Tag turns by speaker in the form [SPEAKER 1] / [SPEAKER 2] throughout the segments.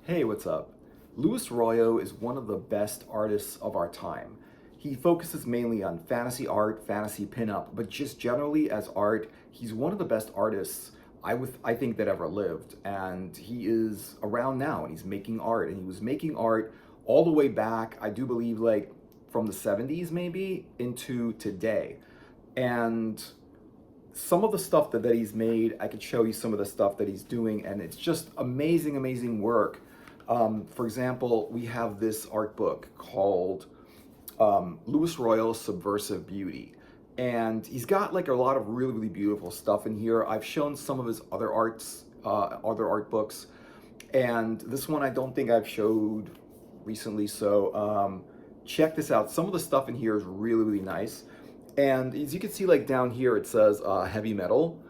[SPEAKER 1] Hey, what's up? Louis Royo is one of the best artists of our time. He focuses mainly on fantasy art, fantasy pinup, but just generally as art, he's one of the best artists I think that ever lived. And he is around now and he's making art. And he was making art all the way back, I do believe, like from the 70s maybe into today. And some of the stuff that he's made, I could show you some of the stuff that he's doing, and it's just amazing, amazing work. For example, we have this art book called Louis Royal's Subversive Beauty. And he's got like a lot of really, really beautiful stuff in here. I've shown some of his other art books. And this one I don't think I've showed recently. So check this out. Some of the stuff in here is really, really nice. And as you can see, like down here, it says heavy metal,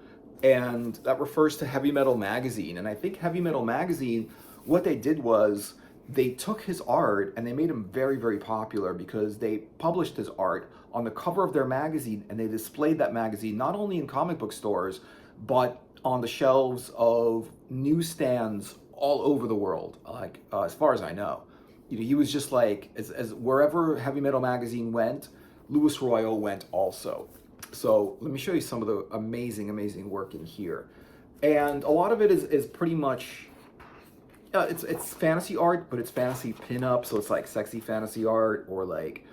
[SPEAKER 1] and that refers to Heavy Metal Magazine. And I think Heavy Metal Magazine, what they did was they took his art and they made him very, very popular because they published his art on the cover of their magazine, and they displayed that magazine not only in comic book stores, but on the shelves of newsstands all over the world, like as far as I know. You know, he was just like, as wherever Heavy Metal Magazine went, Louis Royo went also. So let me show you some of the amazing, amazing work in here. And a lot of it is pretty much, it's fantasy art, but it's fantasy pinup. So it's like sexy fantasy art or like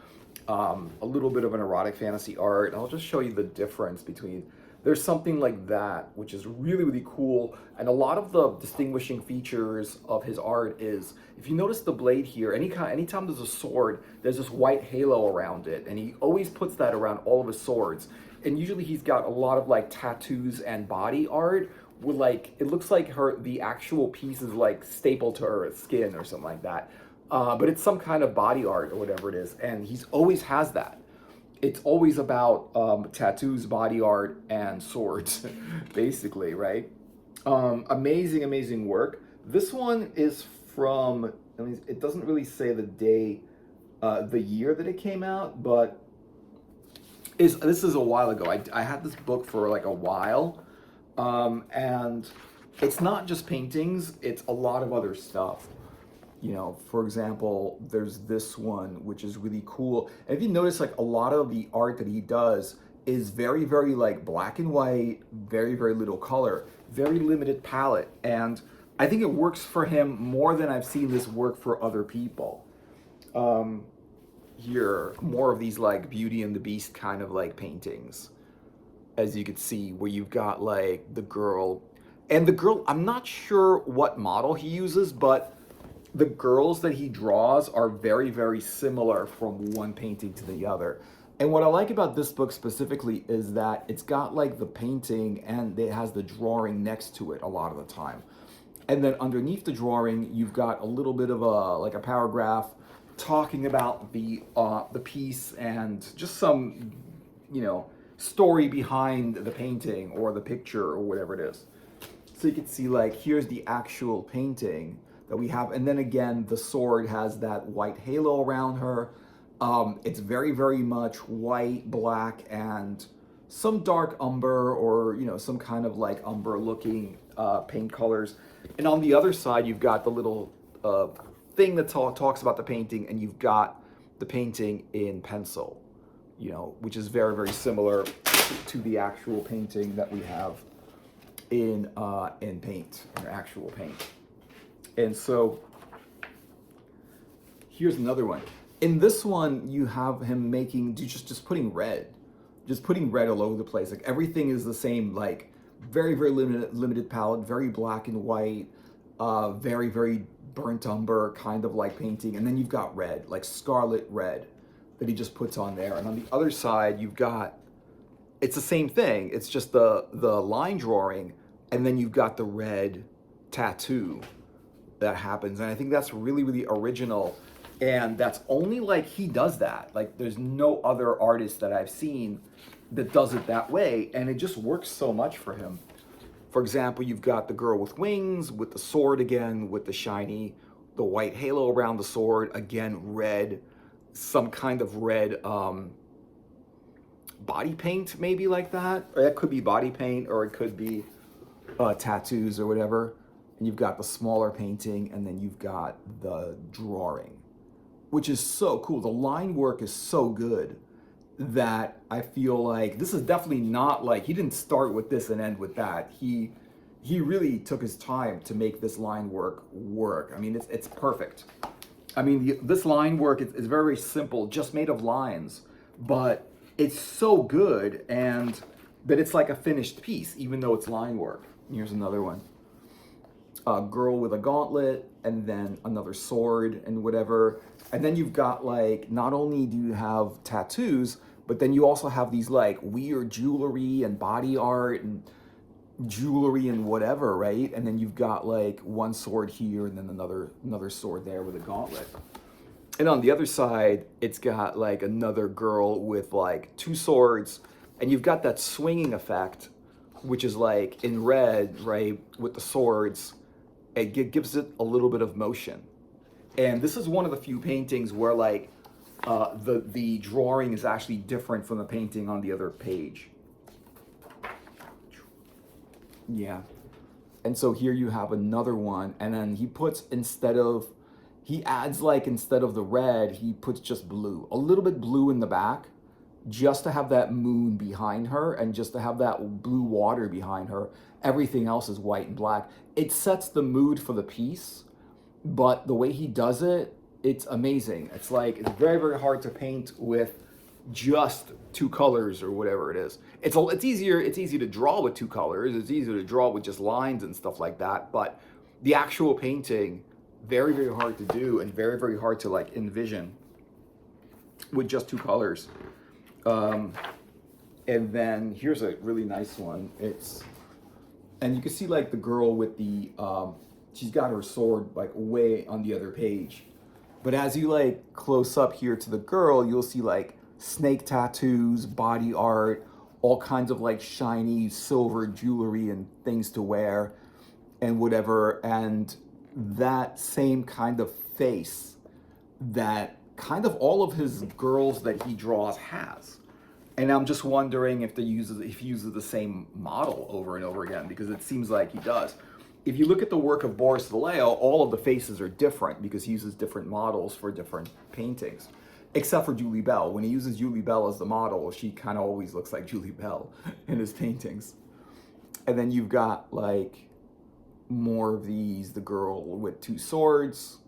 [SPEAKER 1] a little bit of an erotic fantasy art. I'll just show you the difference between, there's something like that, which is really, really cool. And a lot of the distinguishing features of his art is, if you notice the blade here, anytime there's a sword, there's this white halo around it. And he always puts that around all of his swords. And usually he's got a lot of like tattoos and body art with like, it looks like the actual piece is like stapled to her skin or something like that. But it's some kind of body art or whatever it is. And he's always has that. It's always about tattoos, body art, and swords, basically, right? Amazing, amazing work. This one is from, I mean, it doesn't really say the day, the year that it came out, but this is a while ago. I had this book for like a while, and it's not just paintings, it's a lot of other stuff. You know, for example, there's this one, which is really cool. And if you notice, like a lot of the art that he does is very, very like black and white, very, very little color, very limited palette. And I think it works for him more than I've seen this work for other people. Here, more of these like Beauty and the Beast kind of like paintings, as you could see, where you've got like the girl. And the girl, I'm not sure what model he uses, but the girls that he draws are very, very similar from one painting to the other. And what I like about this book specifically is that it's got like the painting and it has the drawing next to it a lot of the time. And then underneath the drawing, you've got a little bit of a paragraph talking about the piece and just some, you know, story behind the painting or the picture or whatever it is. So you can see like, here's the actual painting that we have. And then again, the sword has that white halo around her. It's very, very much white, black, and some dark umber or, you know, some kind of like umber looking paint colors. And on the other side, you've got the little thing that talks about the painting, and you've got the painting in pencil, you know, which is very, very similar to the actual painting that we have in paint, in actual paint. And so here's another one. In this one, you have him making, just putting red all over the place. Like everything is the same, like very, very limited palette, very black and white, very, very burnt umber kind of like painting. And then you've got red, like scarlet red that he just puts on there. And on the other side, you've got, it's the same thing. It's just the line drawing, and then you've got the red tattoo that happens. And I think that's really, really original. And that's only like he does that. Like there's no other artist that I've seen that does it that way. And it just works so much for him. For example, you've got the girl with wings, with the sword again, with the white halo around the sword, again, red, some kind of red body paint, maybe like that. Or that could be body paint, or it could be tattoos or whatever. and you've got the smaller painting, and then you've got the drawing, which is so cool. The line work is so good that I feel like this is definitely not like he didn't start with this and end with that. He really took his time to make this line work. I mean, it's perfect. I mean, this line work is very simple, just made of lines, but it's so good and that it's like a finished piece, even though it's line work. Here's another one. A girl with a gauntlet, and then another sword and whatever. And then you've got like, not only do you have tattoos, but then you also have these like weird jewelry and body art and jewelry and whatever, right? And then you've got like one sword here and then another sword there with a gauntlet. And on the other side, it's got like another girl with like two swords, and you've got that swinging effect, which is like in red, right, with the swords. It gives it a little bit of motion. And this is one of the few paintings where like the drawing is actually different from the painting on the other page. Yeah. And so here you have another one, and then he adds like, instead of the red, he puts just blue, a little bit blue in the back, just to have that moon behind her and just to have that blue water behind her. Everything else is white and black. It sets the mood for the piece, but the way he does it, it's amazing. It's like, it's very, very hard to paint with just two colors or whatever it is. It's easy to draw with two colors. It's easier to draw with just lines and stuff like that. But the actual painting, very, very hard to do and very, very hard to like envision with just two colors. And then here's a really nice one. And you can see like the girl with the, she's got her sword like way on the other page. But as you like close up here to the girl, you'll see like snake tattoos, body art, all kinds of like shiny silver jewelry and things to wear and whatever. And that same kind of face that kind of all of his girls that he draws has. And I'm just wondering if he uses the same model over and over again, because it seems like he does. If you look at the work of Boris Vallejo, all of the faces are different because he uses different models for different paintings. Except for Julie Bell. When he uses Julie Bell as the model, she kind of always looks like Julie Bell in his paintings. And then you've got like more of these, the girl with two swords,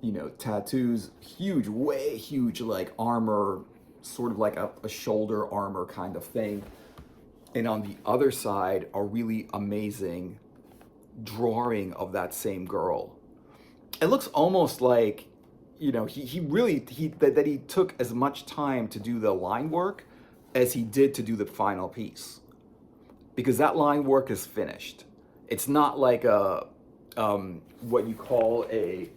[SPEAKER 1] you know, tattoos, huge, way huge, like armor, sort of like a shoulder armor kind of thing. And on the other side, a really amazing drawing of that same girl. It looks almost like, you know, he took as much time to do the line work as he did to do the final piece, because that line work is finished. It's not like a what you call a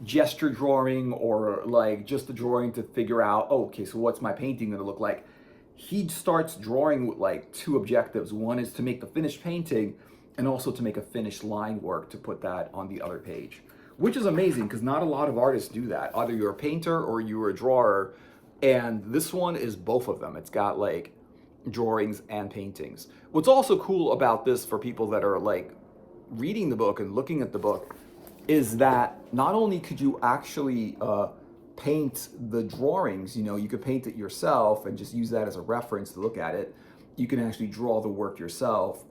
[SPEAKER 1] gesture drawing or like just a drawing to figure out, oh, okay, so what's my painting going to look like? He starts drawing with like two objectives. One is to make the finished painting and also to make a finished line work to put that on the other page, which is amazing because not a lot of artists do that. Either you're a painter or you're a drawer, and this one is both of them. It's got like drawings and paintings. What's also cool about this for people that are like reading the book and looking at the book is that not only could you actually paint the drawings, you know, you could paint it yourself and just use that as a reference to look at it. You can actually draw the work yourself.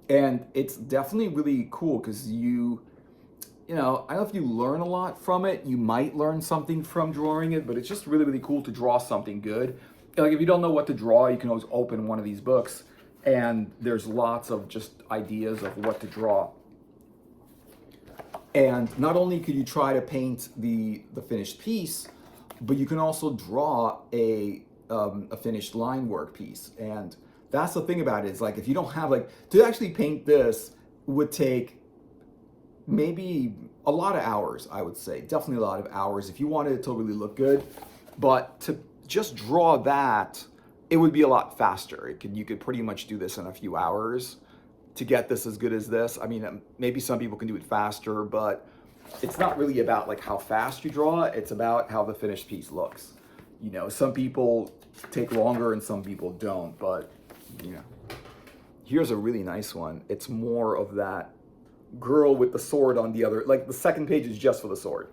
[SPEAKER 1] And it's definitely really cool because you know, I don't know if you learn a lot from it. You might learn something from drawing it, but it's just really, really cool to draw something good. Like if you don't know what to draw, you can always open one of these books and there's lots of just ideas of what to draw. And not only could you try to paint the finished piece, but you can also draw a finished line work piece. And that's the thing about it, is like if you don't have like, to actually paint this would take maybe a lot of hours, I would say. Definitely a lot of hours if you wanted it to really look good. But to just draw that, it would be a lot faster. You could pretty much do this in a few hours to get this as good as this. I mean, maybe some people can do it faster, but it's not really about like how fast you draw. It's about how the finished piece looks. You know, some people take longer and some people don't, but you know. Here's a really nice one. It's more of that girl with the sword on the other. Like the second page is just for the sword,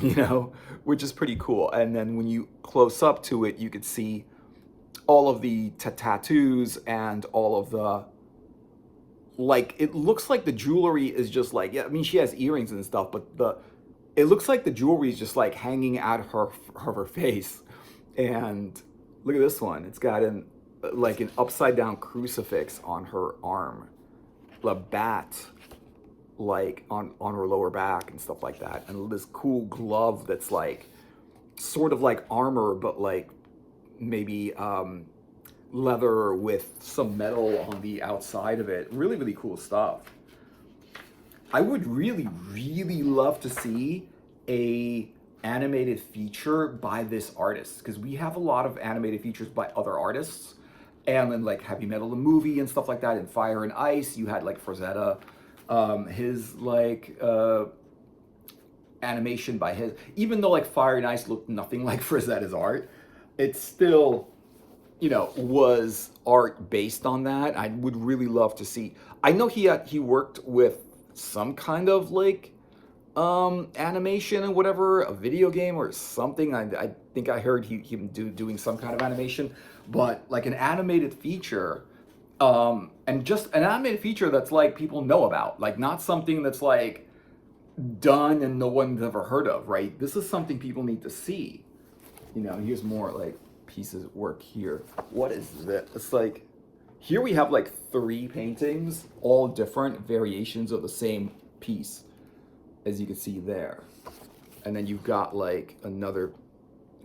[SPEAKER 1] you know, which is pretty cool. And then when you close up to it, you could see all of the tattoos and all of the, like, it looks like the jewelry is just like, yeah, I mean, she has earrings and stuff, but it looks like the jewelry is just like hanging out of her face. And look at this one. It's got like an upside down crucifix on her arm, a bat like on her lower back and stuff like that, and this cool glove that's like sort of like armor, but like maybe leather with some metal on the outside of it. Really, really cool stuff. I would really, really love to see a animated feature by this artist, because we have a lot of animated features by other artists, and then like Heavy Metal the movie and stuff like that, and Fire and Ice, you had like Frazetta, his like animation by his, even though like Fire and Ice looked nothing like Frazetta's art, it still, you know, was art based on that. I would really love to see. I know he worked with some kind of like animation and whatever, a video game or something. I think I heard him doing some kind of animation, but like an animated feature, and just an animated feature that's like people know about, like not something that's like done and no one's ever heard of, right? This is something people need to see. You know, here's more like pieces of work here. What is this? It's like, here we have like 3 paintings, all different variations of the same piece, as you can see there. And then you've got like another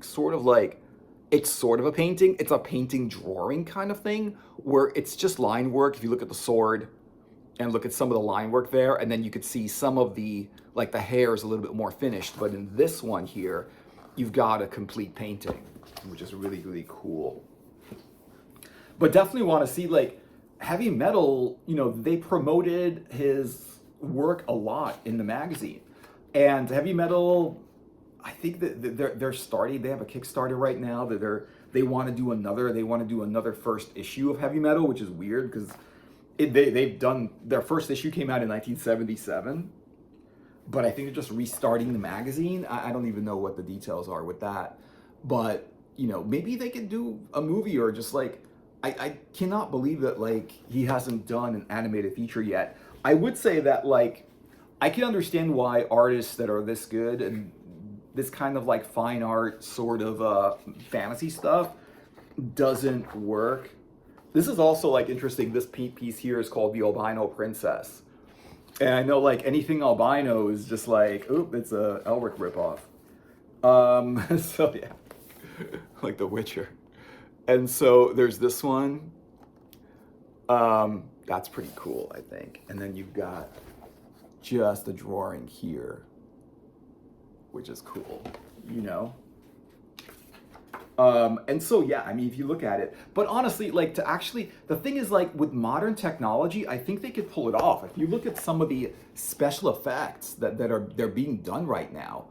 [SPEAKER 1] sort of like, it's sort of a painting. It's a painting drawing kind of thing, where it's just line work. If you look at the sword and look at some of the line work there, and then you could see some of the, like the hair is a little bit more finished. But in this one here, you've got a complete painting, which is really, really cool. But definitely want to see like Heavy Metal, you know, they promoted his work a lot in the magazine. And Heavy Metal, I think that they're starting, they have a Kickstarter right now that they want to do another first issue of Heavy Metal, which is weird because they've done, their first issue came out in 1977, but I think they're just restarting the magazine. I don't even know what the details are with that, but you know, maybe they could do a movie, or just like, I cannot believe that like he hasn't done an animated feature yet. I would say that like, I can understand why artists that are this good and this kind of like fine art sort of fantasy stuff doesn't work. This is also like interesting. This piece here is called The Albino Princess. And I know like anything albino is just like, oop, it's a Elric ripoff. So yeah, like The Witcher. And so there's this one. That's pretty cool, I think. And then you've got just a drawing here, which is cool, you know? And so, yeah, I mean, if you look at it, but honestly, like to actually, the thing is like with modern technology, I think they could pull it off. If you look at some of the special effects they're being done right now,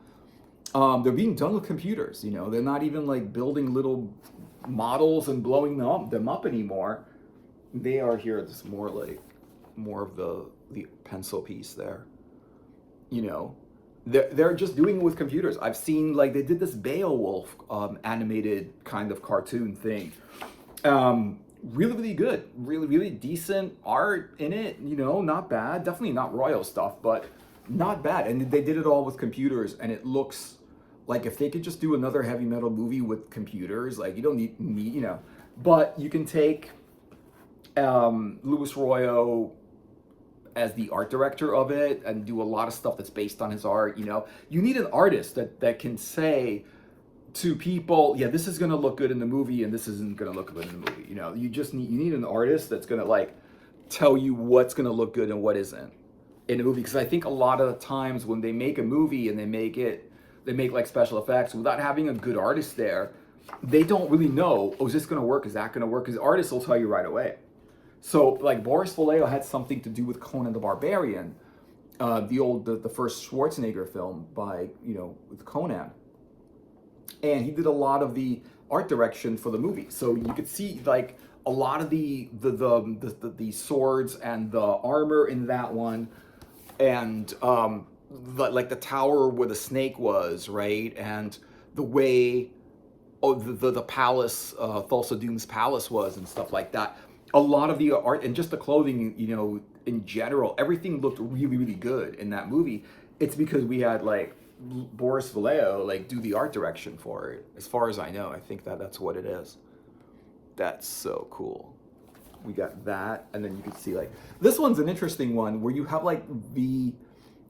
[SPEAKER 1] they're being done with computers, you know? They're not even like building little models and blowing them up anymore. They are here, this more of the pencil piece there, you know? They're just doing it with computers. I've seen like they did this Beowulf animated kind of cartoon thing. Really, really good. Really, really decent art in it, you know, not bad. Definitely not Royo stuff, but not bad. And they did it all with computers, and it looks like if they could just do another Heavy Metal movie with computers, like you don't need, you know, but you can take Louis Royo as the art director of it and do a lot of stuff that's based on his art. You know, you need an artist that can say to people, yeah, this is going to look good in the movie and this isn't going to look good in the movie. You know, you need an artist that's going to like tell you what's going to look good and what isn't in a movie. Because I think a lot of the times when they make a movie and they make like special effects without having a good artist there, they don't really know, oh, is this going to work? Is that going to work? Because artists will tell you right away. So like Boris Vallejo had something to do with Conan the Barbarian, the first Schwarzenegger film by, you know, with Conan. And he did a lot of the art direction for the movie. So you could see like a lot of the swords and the armor in that one and like the tower where the snake was, right, and the way the palace, Thulsa Doom's palace was, and stuff like that. A lot of the art and just the clothing, in general, everything looked really, really good in that movie. It's because we had like Boris Vallejo like do the art direction for it. As far as I know, I think that's what it is. That's so cool. We got that, and then you can see like this one's an interesting one where you have like the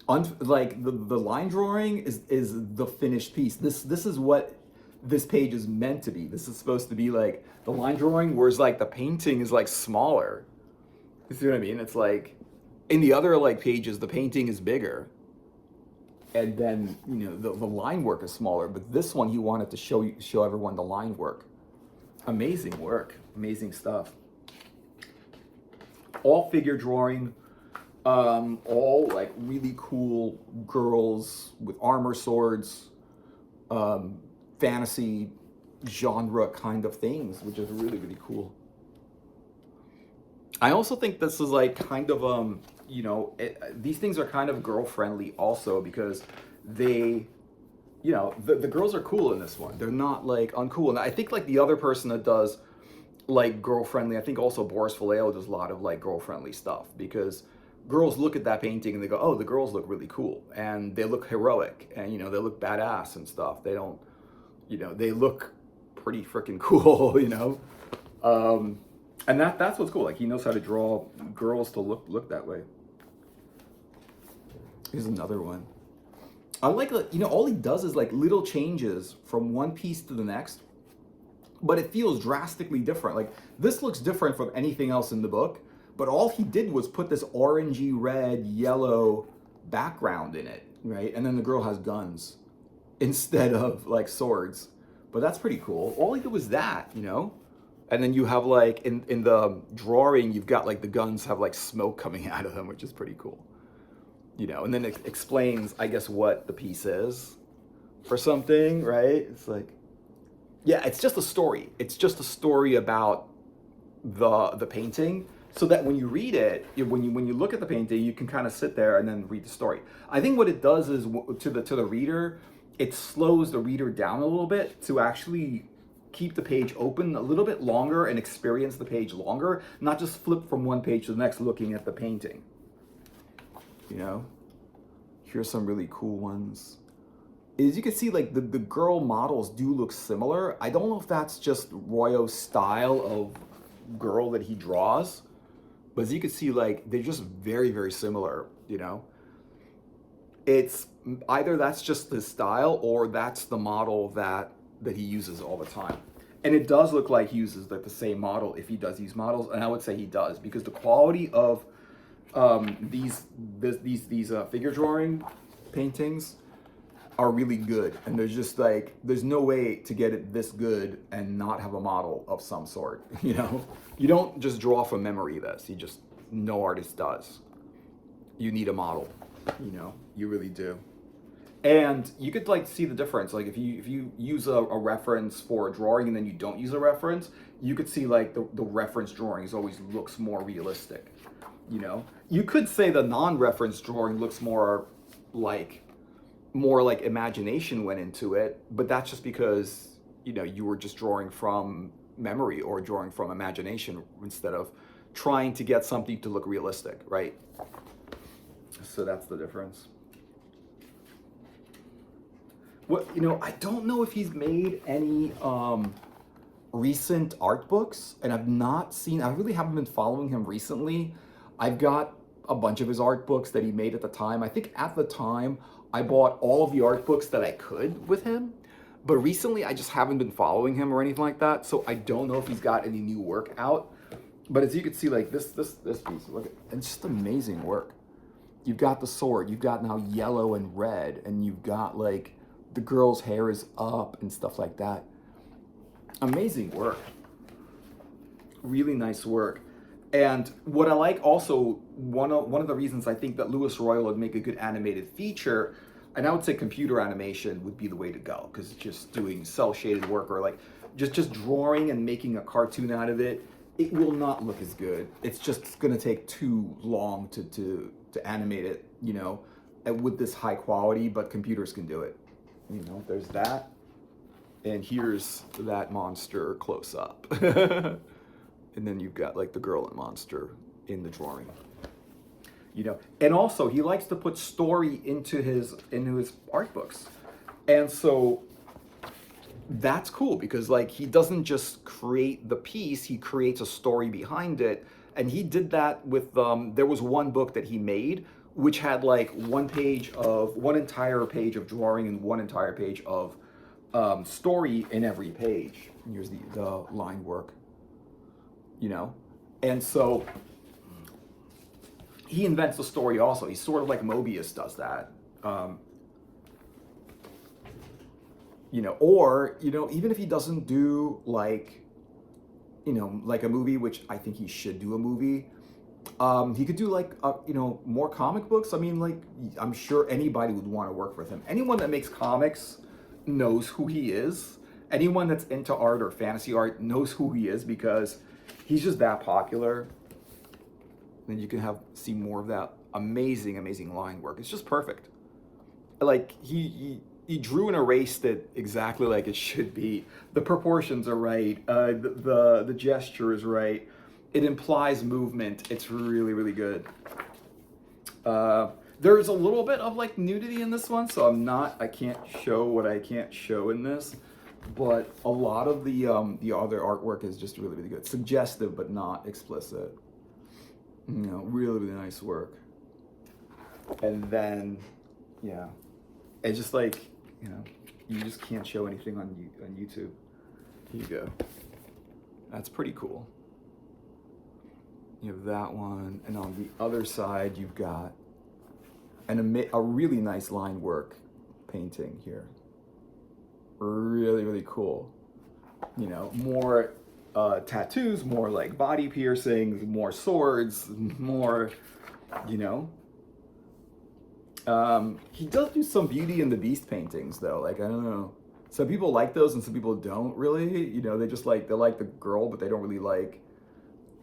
[SPEAKER 1] line drawing is the finished piece. This is what this page is meant to be. This is supposed to be like the line drawing, whereas like the painting is like smaller. You see what I mean? It's like in the other like pages, the painting is bigger, and then the line work is smaller. But this one, he wanted to show everyone the line work. Amazing work, amazing stuff. All figure drawing, all like really cool girls with armor, swords, fantasy genre kind of things, which is really, really cool. I also think this is like kind of these things are kind of girl friendly also, because they, the girls are cool in this one. They're not like uncool. And I think like the other person that does like girl friendly, I think also Boris Vallejo does a lot of like girl friendly stuff, because girls look at that painting and they go, oh, the girls look really cool, and they look heroic, and they look badass and stuff. They don't, they look pretty freaking cool, and that's what's cool. Like, he knows how to draw girls to look that way. Here's another one. I like all he does is like little changes from one piece to the next, but it feels drastically different. Like, this looks different from anything else in the book, but all he did was put this orangey, red, yellow background in it, right? And then the girl has guns instead of like swords. But that's pretty cool. All he did was that, And then you have like in the drawing, you've got like the guns have like smoke coming out of them, which is pretty cool. And then it explains, I guess, what the piece is or something, right? It's like, yeah, it's just a story. It's just a story about the painting, so that when you read it, when you look at the painting, you can kind of sit there and then read the story. I think what it does is to the reader, it slows the reader down a little bit to actually keep the page open a little bit longer and experience the page longer, not just flip from one page to the next looking at the painting. Here's some really cool ones. As you can see, like the girl models do look similar. I don't know if that's just Royo's style of girl that he draws, but as you can see, like they're just very, very similar, It's either that's just his style or that's the model that he uses all the time. And it does look like he uses like the same model if he does use models, and I would say he does, because the quality of these figure drawing paintings are really good, and there's just like there's no way to get it this good and not have a model of some sort. You don't just draw from memory this. No artist does. You need a model. You really do. And you could like see the difference. Like if you use a reference for a drawing and then you don't use a reference, you could see like the reference drawings always looks more realistic. You could say the non-reference drawing looks more like imagination went into it, but that's just because you were just drawing from memory or drawing from imagination instead of trying to get something to look realistic, right? So that's the difference. What I don't know if he's made any recent art books, and I really haven't been following him recently. I've got a bunch of his art books that he made at the time. I think at the time I bought all of the art books that I could with him, but recently I just haven't been following him or anything like that, so I don't know if he's got any new work out. But as you can see, like this piece, look, it's just amazing work. You've got the sword, you've got now yellow and red, and you've got like the girl's hair is up and stuff like that. Amazing work. Really nice work. And what I like also, one of the reasons I think that Louis Royo would make a good animated feature, and I would say computer animation would be the way to go, because just doing cel-shaded work or like just drawing and making a cartoon out of it, it will not look as good. It's just going to take too long to animate it, you know, and with this high quality, but computers can do it. You know, there's that. And here's that monster close up. And then you've got like the girl and monster in the drawing. You know, and also he likes to put story into his art books. And so that's cool because like he doesn't just create the piece, he creates a story behind it. And he did that with there was one book that he made which had like one entire page of drawing and one entire page of story in every page. And here's the line work, you know? And so he invents the story also. He's sort of like Mobius does that. You know, or, you know, even if he doesn't do like, you know, like a movie, which I think he should do a movie, he could do like, you know, more comic books. I mean, like, I'm sure anybody would want to work with him. Anyone that makes comics knows who he is. Anyone that's into art or fantasy art knows who he is because he's just that popular. Then you can see more of that amazing line work. It's just perfect. Like he drew and erased it exactly like it should be. The proportions are right. The gesture is right. It implies movement. It's really good. There's a little bit of like nudity in this one, so I can't show what I can't show in this. But a lot of the other artwork is just really good. Suggestive but not explicit. You know, really nice work. And then, yeah, it's just like, you know, you just can't show anything on YouTube. Here you go. That's pretty cool. You have that one, and on the other side, you've got a really nice line work painting here. Really cool. You know, more tattoos, more like body piercings, more swords, more, you know. He does do some Beauty and the Beast paintings though. Like, I don't know. Some people like those and some people don't really. You know, they like the girl, but they don't really like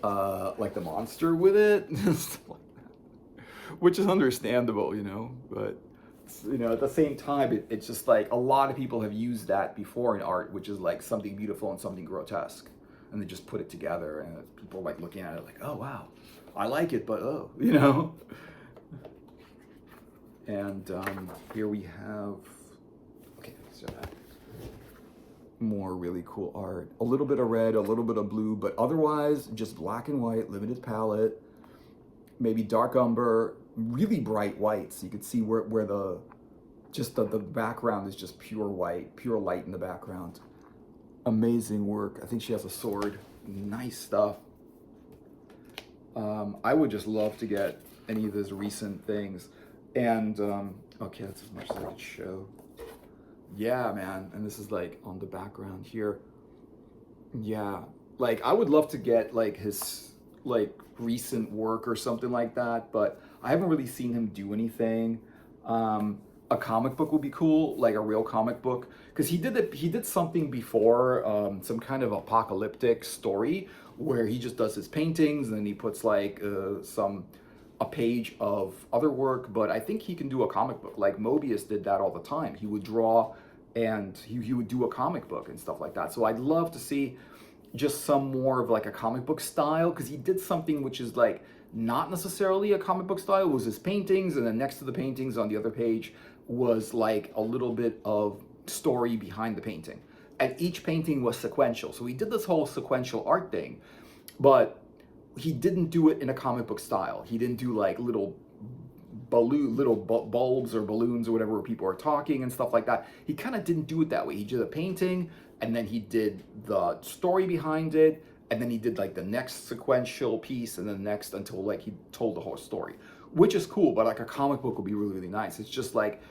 [SPEAKER 1] the monster with it. Stuff like that. Which is understandable, you know, but you know, at the same time, it's just like a lot of people have used that before in art, which is like something beautiful and something grotesque. And they just put it together and people like looking at it like, oh wow, I like it, but oh, you know. And here we have, okay, so that more really cool art. A little bit of red, a little bit of blue, but otherwise just black and white, limited palette, maybe dark umber, really bright white. So you could see where the background is just pure white, pure light in the background. Amazing work. I think she has a sword. Nice stuff. I would just love to get any of those recent things. And, okay, that's as much as I could show. Yeah, man. And this is like on the background here. Yeah. Like, I would love to get like his like recent work or something like that, but I haven't really seen him do anything. A comic book would be cool, like a real comic book, because he did something before, some kind of apocalyptic story where he just does his paintings and then he puts like a page of other work. But I think he can do a comic book. Like Mobius did that all the time. He would draw and he would do a comic book and stuff like that. So I'd love to see just some more of like a comic book style, because he did something which is like not necessarily a comic book style. It was his paintings, and then next to the paintings on the other page was like a little bit of story behind the painting. And each painting was sequential. So he did this whole sequential art thing, but he didn't do it in a comic book style. He didn't do like little bulbs or balloons or whatever where people are talking and stuff like that. He kind of didn't do it that way. He did a painting, and then he did the story behind it, and then he did like the next sequential piece, and then next, until like he told the whole story, which is cool. But like a comic book would be really nice. It's just like,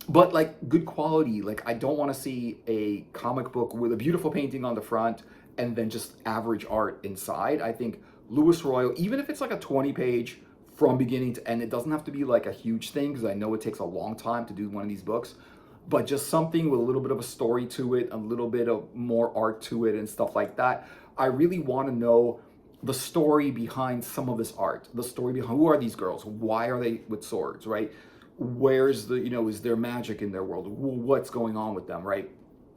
[SPEAKER 1] but like good quality. Like I don't want to see a comic book with a beautiful painting on the front and then just average art inside. I think Louis Royo, even if it's like a 20-page from beginning to end, it doesn't have to be like a huge thing, because I know it takes a long time to do one of these books, but just something with a little bit of a story to it, a little bit of more art to it and stuff like that. I really want to know the story behind some of this art, the story behind who are these girls, why are they with swords, right? Where's the, is there magic in their world? What's going on with them, right?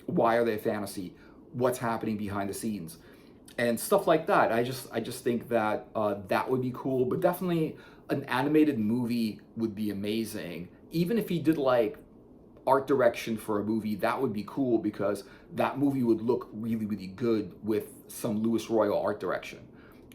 [SPEAKER 1] Why are they fantasy? What's happening behind the scenes? And stuff like that. I just think that that would be cool, but definitely an animated movie would be amazing. Even if he did like art direction for a movie, that would be cool because that movie would look really, really good with some Louis Royo art direction.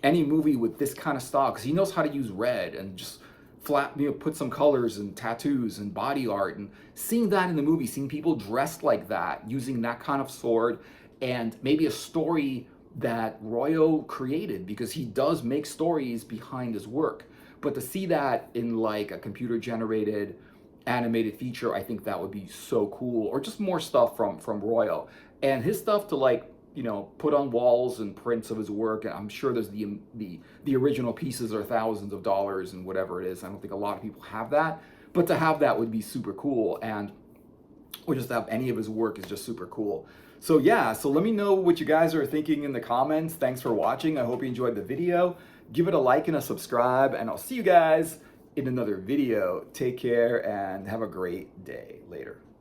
[SPEAKER 1] Any movie with this kind of style, because he knows how to use red and just flat, put some colors and tattoos and body art, and seeing that in the movie, seeing people dressed like that, using that kind of sword, and maybe a story that Royo created, because he does make stories behind his work. But to see that in like a computer generated animated feature, I think that would be so cool. Or just more stuff from Royo, and his stuff to like put on walls and prints of his work. And I'm sure there's the original pieces are thousands of dollars and whatever it is. I don't think a lot of people have that, but to have that would be super cool. And or just to have any of his work is just super cool. So yeah, so let me know what you guys are thinking in the comments. Thanks for watching. I hope you enjoyed the video. Give it a like and a subscribe, and I'll see you guys in another video. Take care and have a great day. Later.